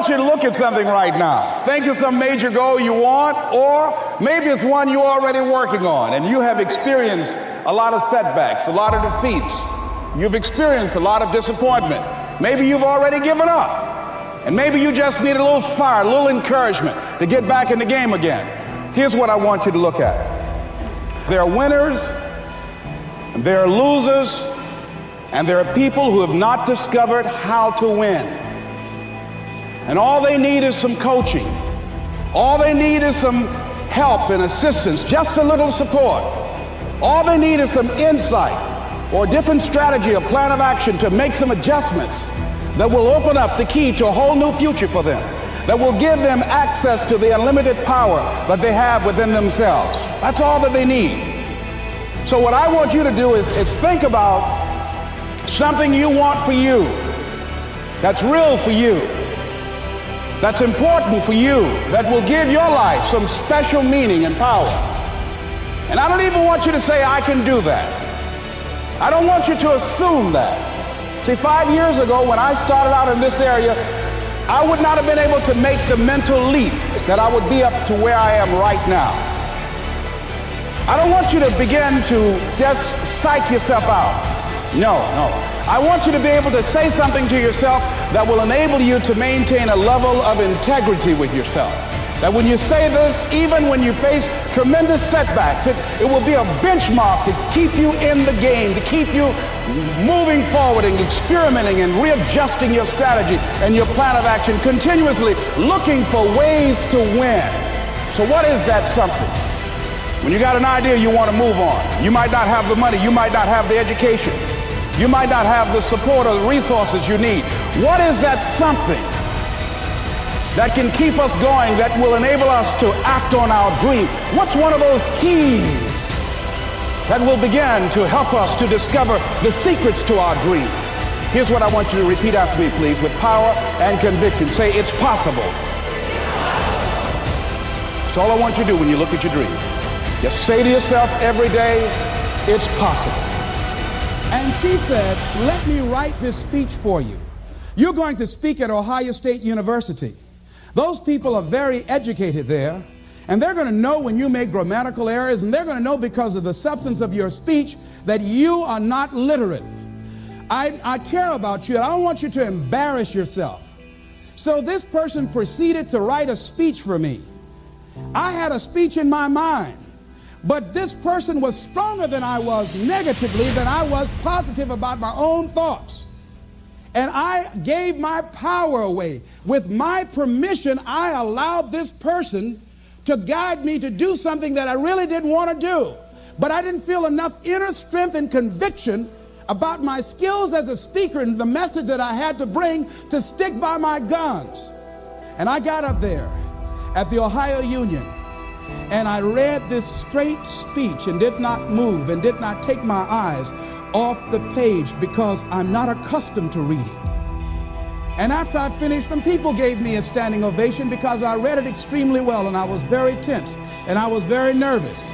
want you to look at something right now. Think of some major goal you want, or maybe it's one you're already working on and you have experienced a lot of setbacks, a lot of defeats. You've experienced a lot of disappointment. Maybe you've already given up. And maybe you just need a little fire, a little encouragement to get back in the game again. Here's what I want you to look at. There are winners, and there are losers, and there are people who have not discovered how to win. And all they need is some coaching. All they need is some help and assistance, just a little support. All they need is some insight or a different strategy, a plan of action to make some adjustments that will open up the key to a whole new future for them, that will give them access to the unlimited power that they have within themselves. That's all that they need. So what I want you to do is think about something you want for you, that's real for you, that's important for you, that will give your life some special meaning and power. And I don't even want you to say, I can do that. I don't want you to assume that. See, 5 years ago when I started out in this area, I would not have been able to make the mental leap that I would be up to where I am right now. I don't want you to begin to just psych yourself out. No. I want you to be able to say something to yourself that will enable you to maintain a level of integrity with yourself. That when you say this, even when you face tremendous setbacks, it will be a benchmark to keep you in the game, to keep you moving forward and experimenting and readjusting your strategy and your plan of action, continuously looking for ways to win. So what is that something? When you got an idea you want to move on, you might not have the money, you might not have the education, you might not have the support or the resources you need. What is that something that can keep us going, that will enable us to act on our dream? What's one of those keys that will begin to help us to discover the secrets to our dream? Here's what I want you to repeat after me, please, with power and conviction. Say, it's possible. That's all I want you to do when you look at your dream. Just say to yourself every day, it's possible. And she said, let me write this speech for you. You're going to speak at Ohio State University. Those people are very educated there, and they're going to know when you make grammatical errors, and they're going to know because of the substance of your speech that you are not literate. I care about you, and I don't want you to embarrass yourself. So this person proceeded to write a speech for me. I had a speech in my mind, but this person was stronger than I was negatively than I was positive about my own thoughts. And I gave my power away. With my permission, I allowed this person to guide me to do something that I really didn't want to do. But I didn't feel enough inner strength and conviction about my skills as a speaker and the message that I had to bring to stick by my guns. And I got up there at the Ohio Union, and I read this straight speech and did not move and did not take my eyes off the page because I'm not accustomed to reading. And after I finished, some people gave me a standing ovation because I read it extremely well, and I was very tense and I was very nervous.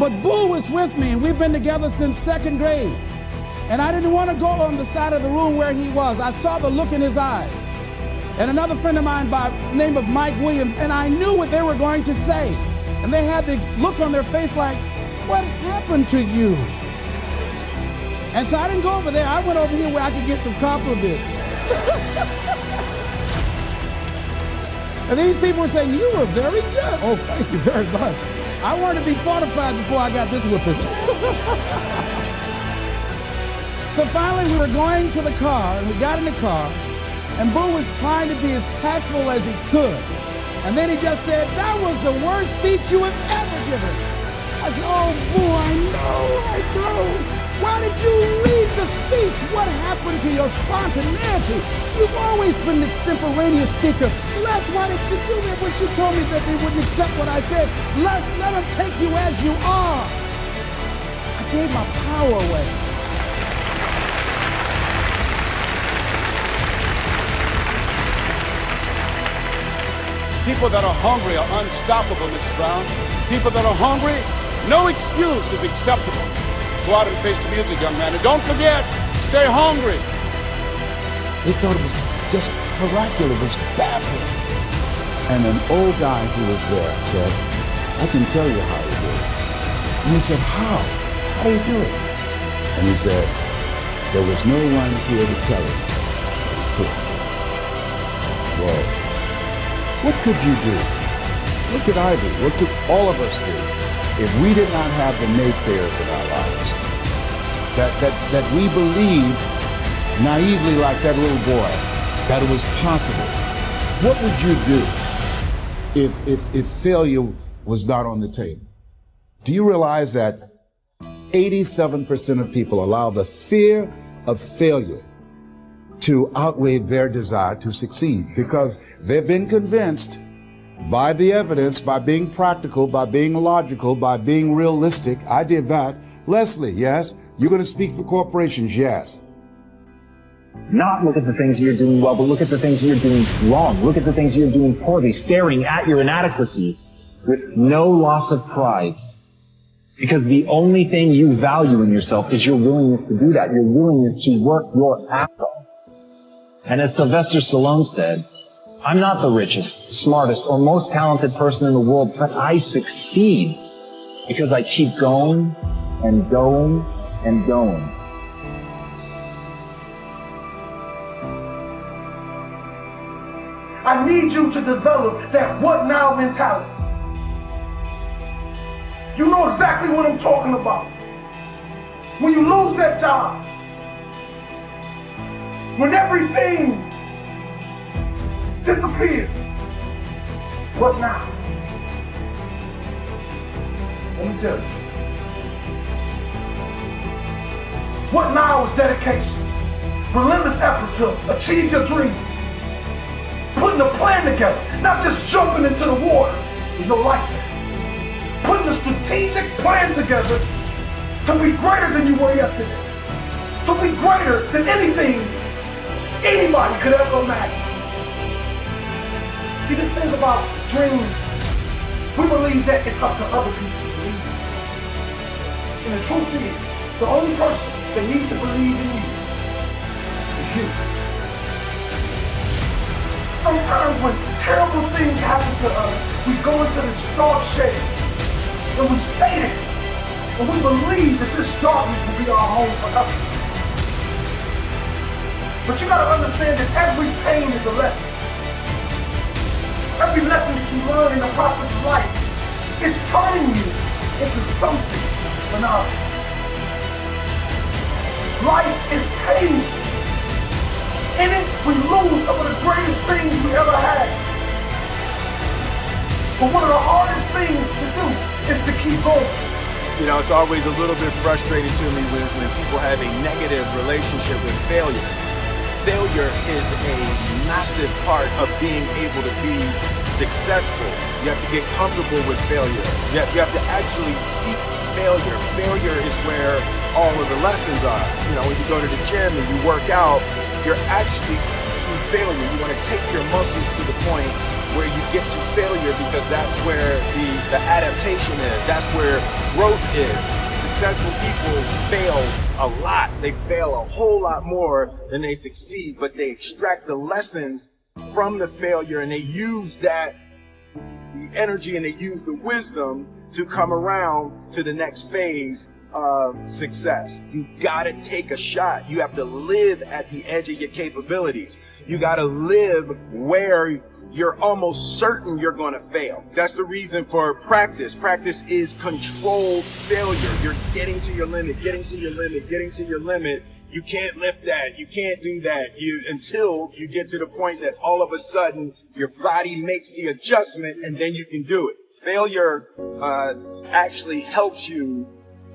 But Boo was with me, and we've been together since second grade. And I didn't want to go on the side of the room where he was. I saw the look in his eyes. And another friend of mine by the name of Mike Williams, and I knew what they were going to say. And they had the look on their face like, what happened to you? And so I didn't go over there. I went over here where I could get some compliments. And these people were saying, you were very good. Oh, thank you very much. I wanted to be fortified before I got this whooping. So finally we were going to the car, and we got in the car, and Boo was trying to be as tactful as he could. And then he just said, that was the worst speech you have ever given. I said, oh, Boo, I know. Why did you read the speech? What happened to your spontaneity? You've always been an extemporaneous speaker. Les, why did you do that when she told me that they wouldn't accept what I said? Les, let them take you as you are. I gave my power away. People that are hungry are unstoppable, Mr. Brown. People that are hungry, no excuse is acceptable. Go out and face the music, young man. And don't forget, stay hungry. They thought it was just miraculous. It was baffling. And an old guy who was there said, I can tell you how he did it. And he said, how? How do you do it? And he said, there was no one here to tell him that he couldn't. Whoa. What could you do? What could I do? What could all of us do if we did not have the naysayers in our lives? That we believed naively like that little boy that it was possible. What would you do if failure was not on the table? Do you realize that 87% of people allow the fear of failure to outweigh their desire to succeed because they've been convinced by the evidence, by being practical, by being logical, by being realistic. I did that. Leslie, yes? You're going to speak for corporations, yes. Not look at the things you're doing well, but look at the things you're doing wrong. Look at the things you're doing poorly, staring at your inadequacies with no loss of pride. Because the only thing you value in yourself is your willingness to do that, your willingness to work your ass off. And as Sylvester Stallone said, I'm not the richest, smartest, or most talented person in the world, but I succeed because I keep going and going and going. I need you to develop that what now mentality. You know exactly what I'm talking about. When you lose that job, when everything disappears, what now? Let me tell you. What now is dedication, relentless effort to achieve your dream, putting a plan together, not just jumping into the water with no life vest, putting a strategic plan together to be greater than you were yesterday, to be greater than anything anybody could ever imagine. See, this thing about dreams, we believe that it's up to other people to believe. And the truth is, the only person that needs to believe in you is you. Sometimes when terrible things happen to us, we go into this dark shade and we stay there. And we believe that this darkness will be our home forever. But you gotta understand that every pain is a lesson. Every lesson that you learn in the process of life, it's turning you into something phenomenal. Life is pain. In it, we lose some of the greatest things we ever had. But one of the hardest things to do is to keep going. You know, it's always a little bit frustrating to me when people have a negative relationship with failure. Failure is a massive part of being able to be successful. You have to get comfortable with failure. You have to actually seek failure. Failure is where all of the lessons are. You know, when you go to the gym and you work out, you're actually seeking failure. You want to take your muscles to the point where you get to failure because that's where the adaptation is. That's where growth is. Successful people fail a lot. They fail a whole lot more than they succeed, but they extract the lessons from the failure and they use that, the energy, and they use the wisdom to come around to the next phase of success. You gotta take a shot. You have to live at the edge of your capabilities. You gotta live where you're almost certain you're gonna fail. That's the reason for practice. Practice is controlled failure. You're getting to your limit, getting to your limit, getting to your limit. You can't lift that. You can't do that. Until you get to the point that all of a sudden your body makes the adjustment and then you can do it. Failure actually helps you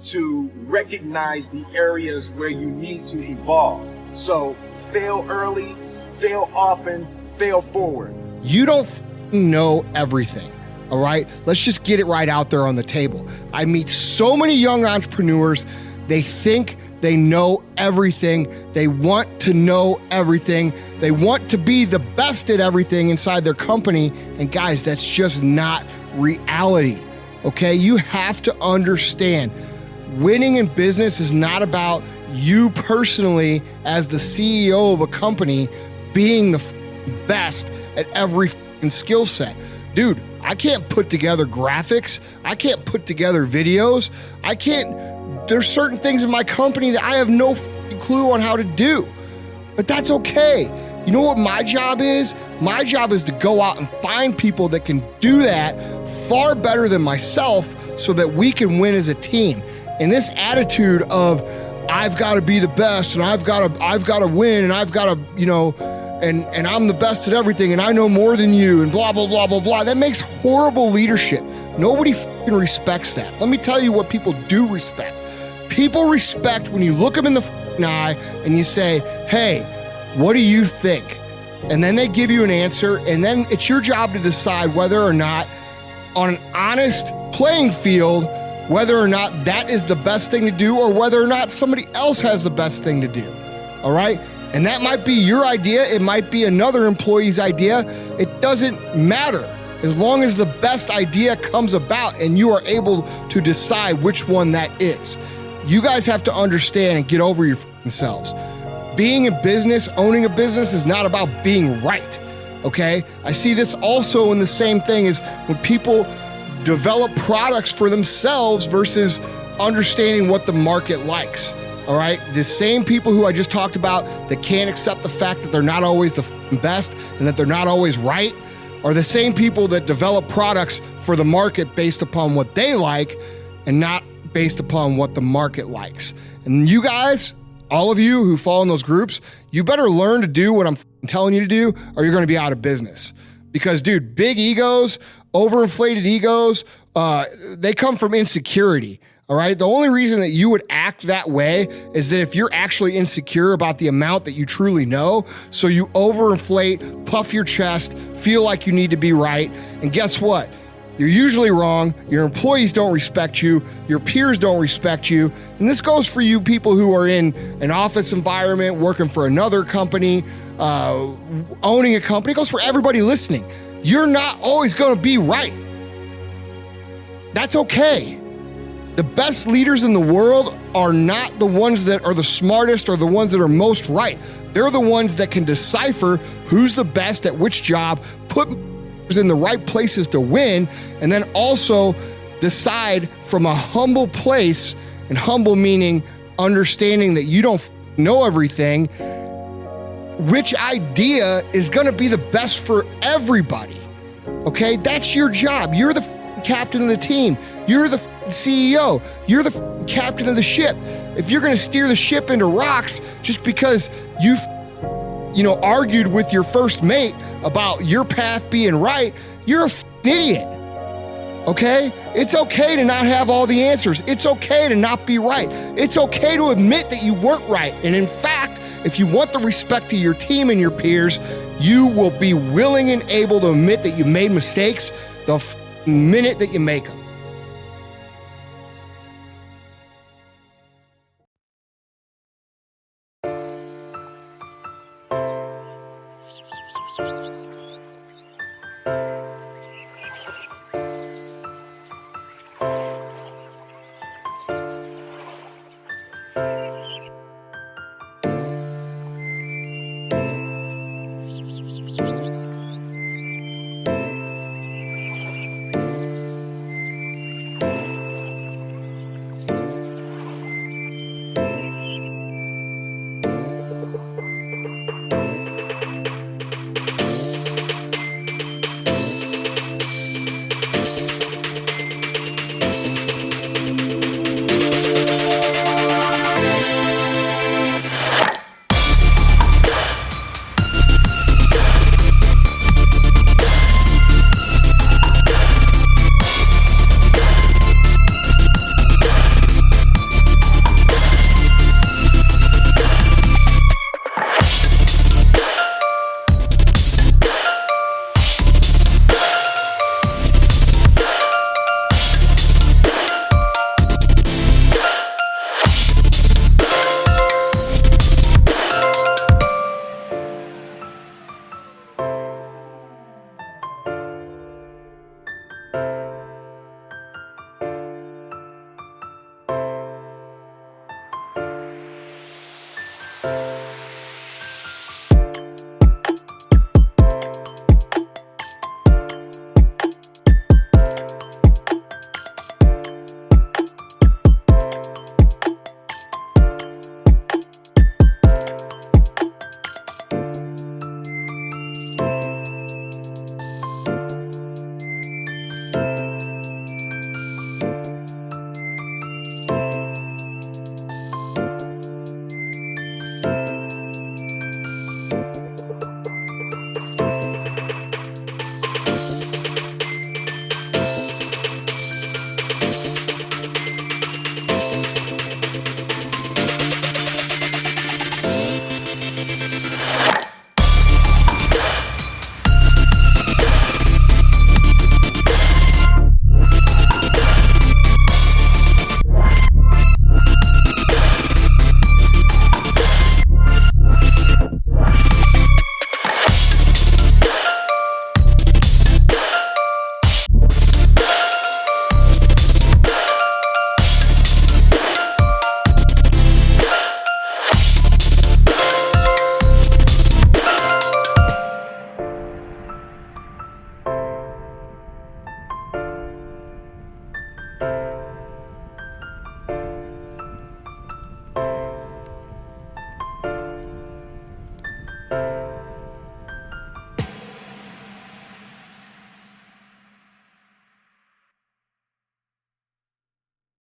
to recognize the areas where you need to evolve. So fail early, fail often, fail forward. You don't know everything, all right? Let's just get it right out there on the table. I meet so many young entrepreneurs, they think they know everything. They want to know everything. They want to be the best at everything inside their company. And guys, that's just not reality, okay? You have to understand, winning in business is not about you personally as the CEO of a company being the best at every skill set. Dude, I can't put together graphics. I can't put together videos. There's certain things in my company that I have no clue on how to do. But that's okay. You know what my job is? My job is to go out and find people that can do that far better than myself so that we can win as a team. And this attitude of I've got to be the best and I've got to win and I've got to, and I'm the best at everything and I know more than you and blah, blah, blah, blah, blah. That makes horrible leadership. Nobody respects that. Let me tell you what people do respect. People respect when you look them in the eye and you say, hey, what do you think? And then they give you an answer, and then it's your job to decide whether or not, on an honest playing field, whether or not that is the best thing to do or whether or not somebody else has the best thing to do. All right? And that might be your idea. It might be another employee's idea. It doesn't matter. As long as the best idea comes about and you are able to decide which one that is. You guys have to understand and get over yourselves. Being in business, owning a business is not about being right, okay? I see this also in the same thing as when people develop products for themselves versus understanding what the market likes, all right? The same people who I just talked about that can't accept the fact that they're not always the best and that they're not always right are the same people that develop products for the market based upon what they like and not based upon what the market likes. And you guys, all of you who fall in those groups, you better learn to do what I'm telling you to do or you're going to be out of business. Because, dude, big egos, overinflated egos, they come from insecurity, all right? The only reason that you would act that way is that if you're actually insecure about the amount that you truly know, so you overinflate, puff your chest, feel like you need to be right, and guess what? You're usually wrong. Your employees don't respect you. Your peers don't respect you. And this goes for you people who are in an office environment, working for another company, owning a company. It goes for everybody listening. You're not always going to be right. That's okay. The best leaders in the world are not the ones that are the smartest or the ones that are most right. They're the ones that can decipher who's the best at which job, put in the right places to win, and then also decide from a humble place, and humble meaning understanding that you don't know everything, which idea is going to be the best for everybody. Okay, that's your job. You're the captain of the team. You're the CEO. You're the captain of the ship. If you're going to steer the ship into rocks just because you've argued with your first mate about your path being right, you're an idiot. Okay? It's okay to not have all the answers. It's okay to not be right. It's okay to admit that you weren't right. And in fact, if you want the respect of your team and your peers, you will be willing and able to admit that you made mistakes the minute that you make them.